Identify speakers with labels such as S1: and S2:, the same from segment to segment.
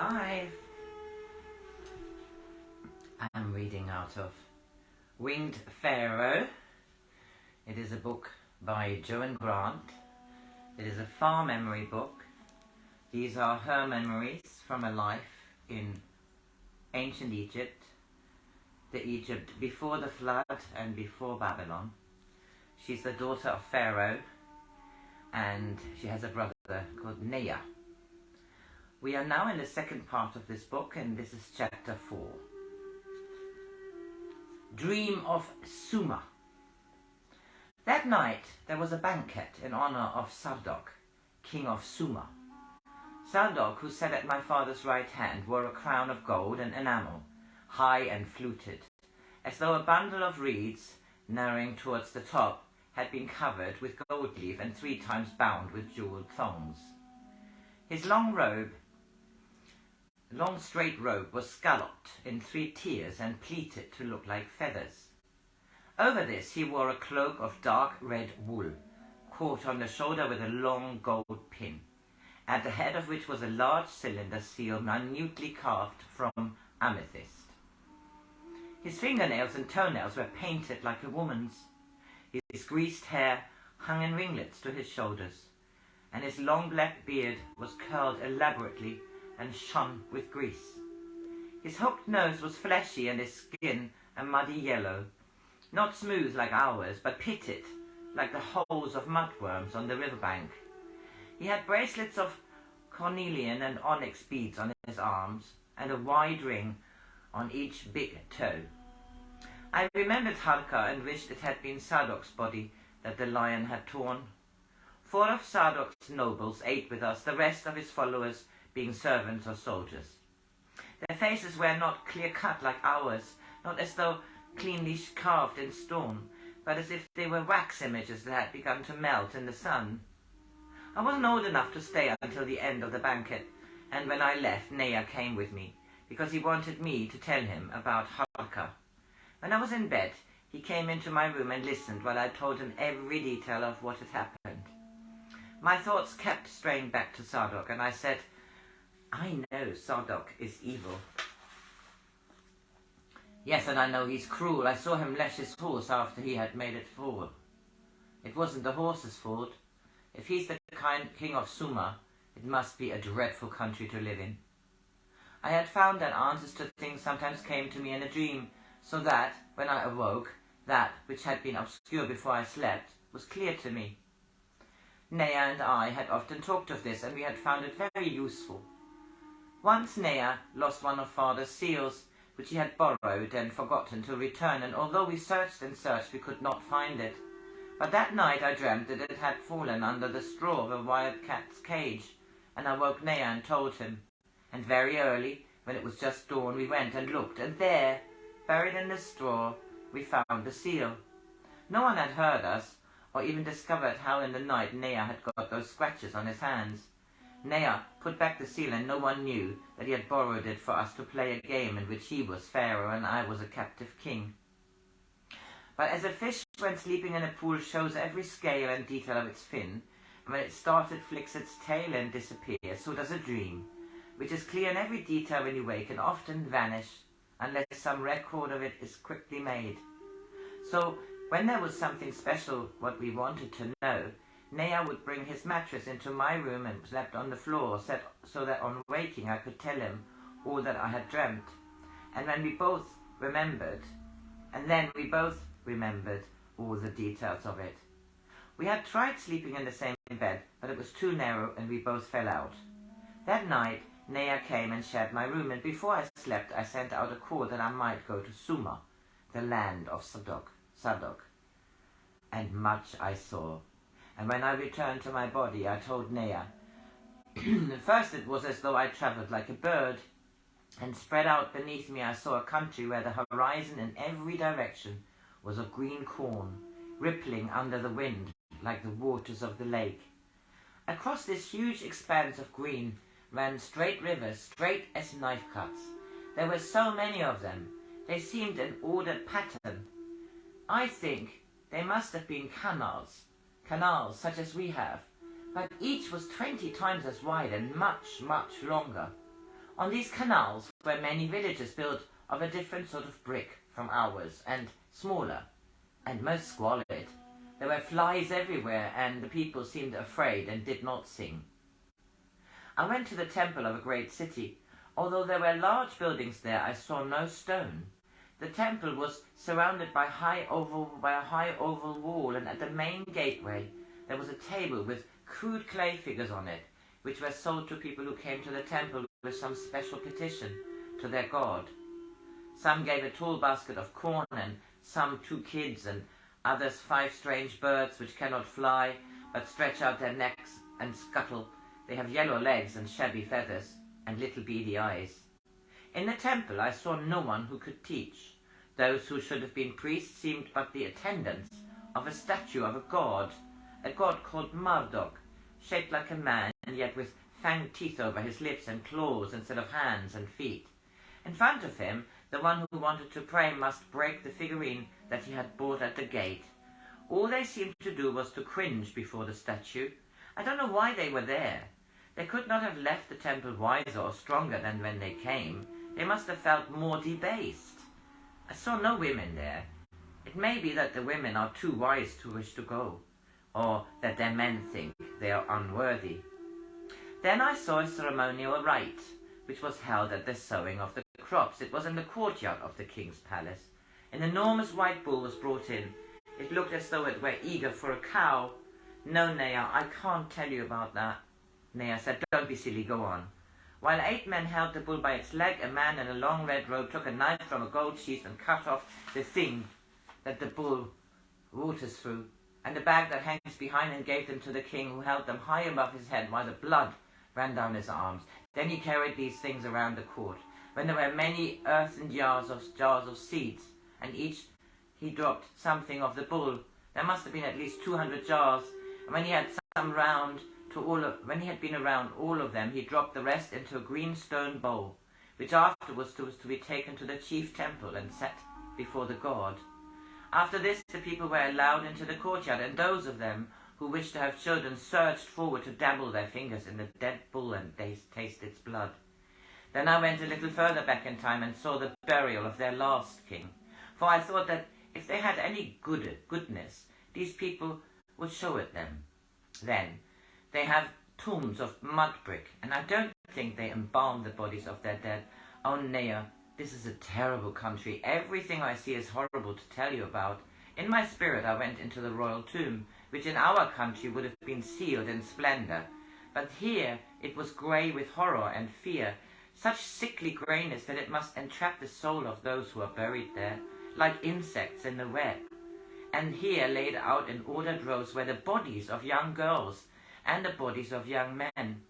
S1: Live. I'm reading out of Winged Pharaoh. It is a book by Joan Grant. It is a far memory book. These are her memories from a life in ancient Egypt, the Egypt before the flood and before Babylon. She's the daughter of Pharaoh, and she has a brother called Nea. We are now in the second part of this book, and this is chapter 4. Dream of Zuma. That night there was a banquet in honor of Zadok, king of Zuma. Zadok, who sat at my father's right hand, wore a crown of gold and enamel, high and fluted, as though a bundle of reeds, narrowing towards the top, had been covered with gold leaf and 3 times bound with jewelled thongs. His long straight robe was scalloped in 3 tiers and pleated to look like feathers. Over this he wore a cloak of dark red wool, caught on the shoulder with a long gold pin, at the head of which was a large cylinder seal minutely carved from amethyst. His fingernails and toenails were painted like a woman's. His greased hair hung in ringlets to his shoulders, and his long black beard was curled elaborately and shone with grease. His hooked nose was fleshy and his skin a muddy yellow, not smooth like ours, but pitted like the holes of mudworms on the riverbank. He had bracelets of cornelian and onyx beads on his arms, and a wide ring on each big toe. I remembered Harka and wished it had been Zadok's body that the lion had torn. 4 of Zadok's nobles ate with us, the rest of his followers being servants or soldiers. Their faces were not clear-cut like ours, not as though cleanly carved in stone, but as if they were wax images that had begun to melt in the sun. I wasn't old enough to stay until the end of the banquet, and when I left, Nea came with me, because he wanted me to tell him about Harka. When I was in bed, he came into my room and listened while I told him every detail of what had happened. My thoughts kept straying back to Zadok, and I said, I know Zadok is evil. Yes, and I know he's cruel. I saw him lash his horse after he had made it fall. It wasn't the horse's fault. If he's the king of Zuma, it must be a dreadful country to live in. I had found that answers to things sometimes came to me in a dream, so that, when I awoke, that which had been obscure before I slept was clear to me. Nea and I had often talked of this, and we had found it very useful. Once Nea lost one of Father's seals, which he had borrowed and forgotten to return, and although we searched and searched, we could not find it. But that night I dreamt that it had fallen under the straw of a wild cat's cage, and I woke Nea and told him. And very early, when it was just dawn, we went and looked, and there, buried in the straw, we found the seal. No one had heard us, or even discovered how in the night Nea had got those scratches on his hands. Nea put back the seal, and no one knew that he had borrowed it for us to play a game in which he was Pharaoh and I was a captive king. But as a fish when sleeping in a pool shows every scale and detail of its fin, and when it started flicks its tail and disappears, so does a dream, which is clear in every detail when you wake and often vanish, unless some record of it is quickly made. So, when there was something special what we wanted to know, Nea would bring his mattress into my room and slept on the floor, so that on waking I could tell him all that I had dreamt. And then we both remembered all the details of it. We had tried sleeping in the same bed, but it was too narrow and we both fell out. That night, Nea came and shared my room, and before I slept I sent out a call that I might go to Zuma, the land of Zadok. And much I saw. And when I returned to my body, I told Nea. At first it was as though I travelled like a bird, and spread out beneath me I saw a country where the horizon in every direction was of green corn, rippling under the wind like the waters of the lake. Across this huge expanse of green ran straight rivers, straight as knife cuts. There were so many of them. They seemed an ordered pattern. I think they must have been canals such as we have, but each was 20 times as wide and much, much longer. On these canals were many villages built of a different sort of brick from ours, and smaller, and most squalid. There were flies everywhere, and the people seemed afraid and did not sing. I went to the temple of a great city. Although there were large buildings there, I saw no stone. The temple was surrounded by a high oval wall, and at the main gateway there was a table with crude clay figures on it, which were sold to people who came to the temple with some special petition to their god. Some gave a tall basket of corn, and some 2 kids, and others 5 strange birds which cannot fly, but stretch out their necks and scuttle. They have yellow legs and shabby feathers, and little beady eyes. In the temple I saw no one who could teach. Those who should have been priests seemed but the attendants of a statue of a god called Marduk, shaped like a man, and yet with fanged teeth over his lips and claws instead of hands and feet. In front of him, the one who wanted to pray must break the figurine that he had bought at the gate. All they seemed to do was to cringe before the statue. I don't know why they were there. They could not have left the temple wiser or stronger than when they came. They must have felt more debased. I saw no women there. It may be that the women are too wise to wish to go, or that their men think they are unworthy. Then I saw a ceremonial rite, which was held at the sowing of the crops. It was in the courtyard of the king's palace. An enormous white bull was brought in. It looked as though it were eager for a cow. No, Nea, I can't tell you about that. Nea said, don't be silly, go on. While 8 men held the bull by its leg, a man in a long red robe took a knife from a gold sheath and cut off the thing that the bull waters through, and the bag that hangs behind, and gave them to the king, who held them high above his head while the blood ran down his arms. Then he carried these things around the court. When there were many earthen jars of seeds, and each he dropped something of the bull. There must have been at least 200 jars, and when he had when he had been around all of them, he dropped the rest into a green stone bowl, which afterwards was to be taken to the chief temple and set before the god. After this, the people were allowed into the courtyard, and those of them who wished to have children surged forward to dabble their fingers in the dead bull and taste its blood. Then I went a little further back in time and saw the burial of their last king, for I thought that if they had any goodness, these people would show it them. Then they have tombs of mud brick, and I don't think they embalm the bodies of their dead. Oh, Nea, this is a terrible country. Everything I see is horrible to tell you about. In my spirit I went into the royal tomb, which in our country would have been sealed in splendor. But here it was grey with horror and fear, such sickly greyness that it must entrap the soul of those who are buried there, like insects in the web. And here laid out in ordered rows were the bodies of young girls and the bodies of young men.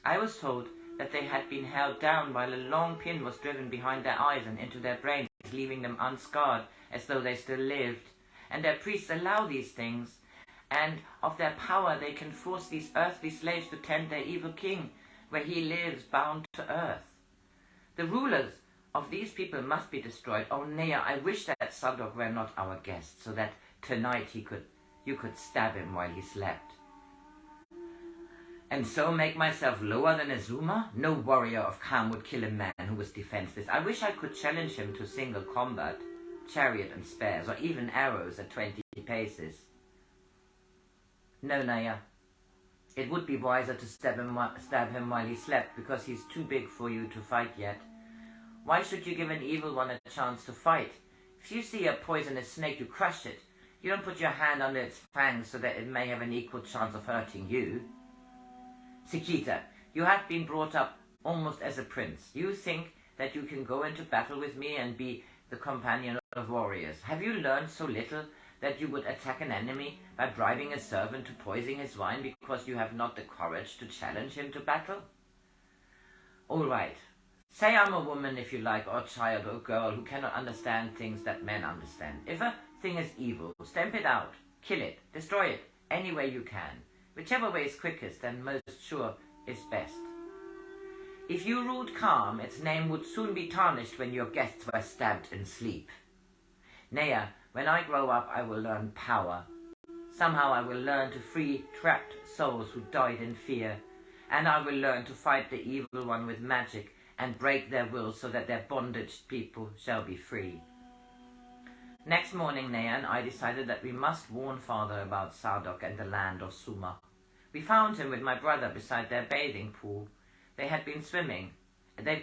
S1: I was told that they had been held down while a long pin was driven behind their eyes and into their brains, leaving them unscarred as though they still lived. And their priests allow these things, and of their power they can force these earthly slaves to tend their evil king, where he lives bound to earth. The rulers of these people must be destroyed. Oh, Nea, I wish that Sadok were not our guest, so that tonight you could stab him while he slept. And so make myself lower than a Zuma? No warrior of Kham would kill a man who was defenseless. I wish I could challenge him to single combat, chariot and spears, or even arrows at 20 paces. No, Nea. It would be wiser to stab him while he slept, because he's too big for you to fight yet. Why should you give an evil one a chance to fight? If you see a poisonous snake, you crush it. You don't put your hand under its fangs so that it may have an equal chance of hurting you. Sikita, you have been brought up almost as a prince. You think that you can go into battle with me and be the companion of warriors. Have you learned so little that you would attack an enemy by bribing a servant to poison his wine because you have not the courage to challenge him to battle? All right. Say I'm a woman, if you like, or a child or a girl who cannot understand things that men understand. If a thing is evil, stamp it out, kill it, destroy it, any way you can. Whichever way is quickest and most sure is best. If you ruled calm, its name would soon be tarnished when your guests were stabbed in sleep. Nea, when I grow up, I will learn power. Somehow I will learn to free trapped souls who died in fear, and I will learn to fight the evil one with magic and break their wills so that their bondage people shall be free. Next morning, Nea and I decided that we must warn Father about Zadok and the land of Zuma. We found him with my brother beside their bathing pool. They had been swimming.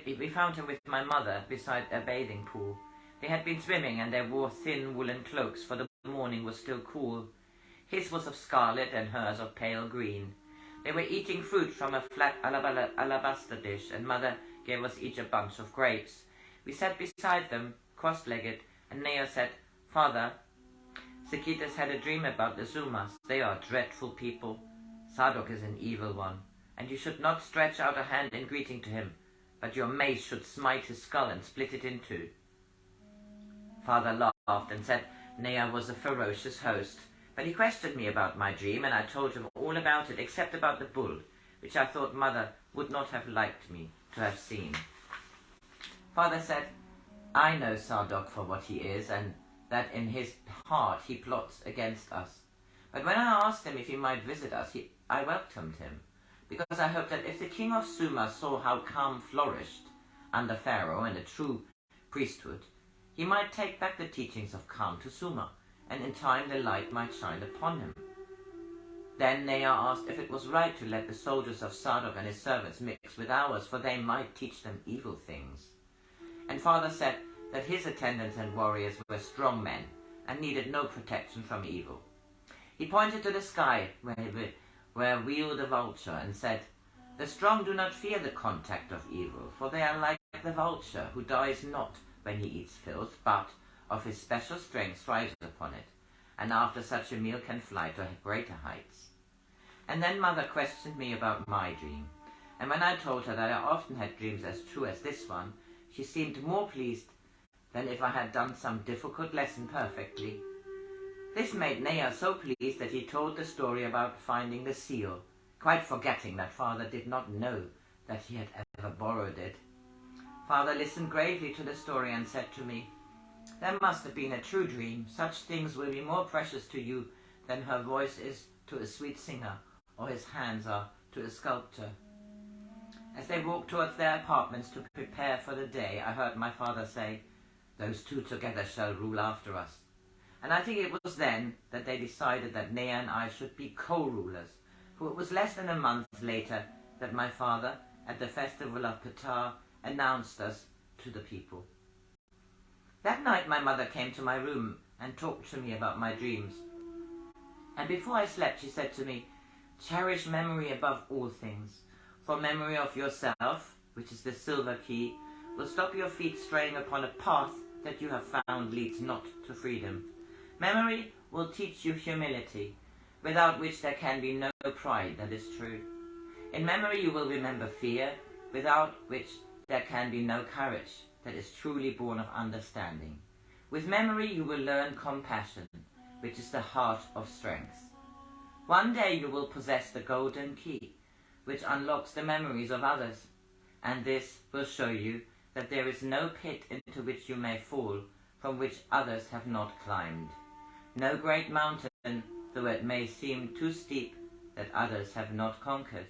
S1: We found him with my mother beside a bathing pool. They had been swimming, and they wore thin woolen cloaks, for the morning was still cool. His was of scarlet and hers of pale green. They were eating fruit from a flat alabaster dish, and Mother gave us each a bunch of grapes. We sat beside them, cross-legged, and Nea said, "Father, Zacchaeus had a dream about the Zumas. They are dreadful people. Zadok is an evil one, and you should not stretch out a hand in greeting to him, but your mace should smite his skull and split it in two." Father laughed and said Nea was a ferocious host, but he questioned me about my dream, and I told him all about it except about the bull, which I thought Mother would not have liked me to have seen. Father said, "I know Zadok for what he is, and that in his heart he plots against us. But when I asked him if he might visit us, I welcomed him, because I hoped that if the king of Zuma saw how calm flourished under Pharaoh and a true priesthood, he might take back the teachings of calm to Zuma, and in time the light might shine upon him." Then Nea asked if it was right to let the soldiers of Zadok and his servants mix with ours, for they might teach them evil things. And Father said that his attendants and warriors were strong men and needed no protection from evil. He pointed to the sky where wheeled a vulture and said, "The strong do not fear the contact of evil, for they are like the vulture, who dies not when he eats filth, but of his special strength thrives upon it, and after such a meal can fly to greater heights." And then Mother questioned me about my dream, and when I told her that I often had dreams as true as this one, she seemed more pleased than if I had done some difficult lesson perfectly. This made Nea so pleased that he told the story about finding the seal, quite forgetting that Father did not know that he had ever borrowed it. Father listened gravely to the story and said to me, "There must have been a true dream. Such things will be more precious to you than her voice is to a sweet singer, or his hands are to a sculptor." As they walked towards their apartments to prepare for the day, I heard my father say, "Those two together shall rule after us." And I think it was then that they decided that Nea and I should be co-rulers, for it was less than a month later that my father, at the festival of Ptah, announced us to the people. That night my mother came to my room and talked to me about my dreams. And before I slept, she said to me, "Cherish memory above all things, for memory of yourself, which is the silver key, will stop your feet straying upon a path that you have found leads not to freedom. Memory will teach you humility, without which there can be no pride that is true. In memory you will remember fear, without which there can be no courage that is truly born of understanding. With memory you will learn compassion, which is the heart of strength. One day you will possess the golden key, which unlocks the memories of others, and this will show you that there is no pit into which you may fall from which others have not climbed. No great mountain, though it may seem too steep, that others have not conquered.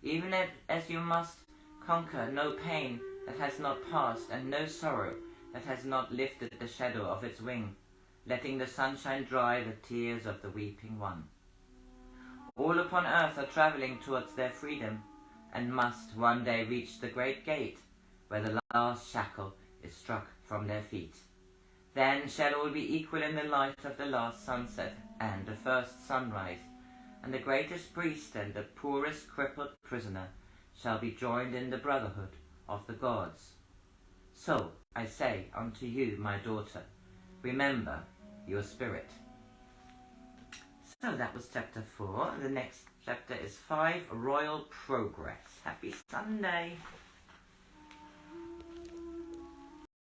S1: Even as you must conquer no pain that has not passed, and no sorrow that has not lifted the shadow of its wing, letting the sunshine dry the tears of the weeping one. All upon earth are travelling towards their freedom, and must one day reach the great gate, where the last shackle is struck from their feet. Then shall all be equal in the light of the last sunset and the first sunrise, and the greatest priest and the poorest crippled prisoner shall be joined in the brotherhood of the gods. So I say unto you, my daughter, remember your spirit." So that was chapter 4. The next chapter is 5, Royal Progress. Happy Sunday!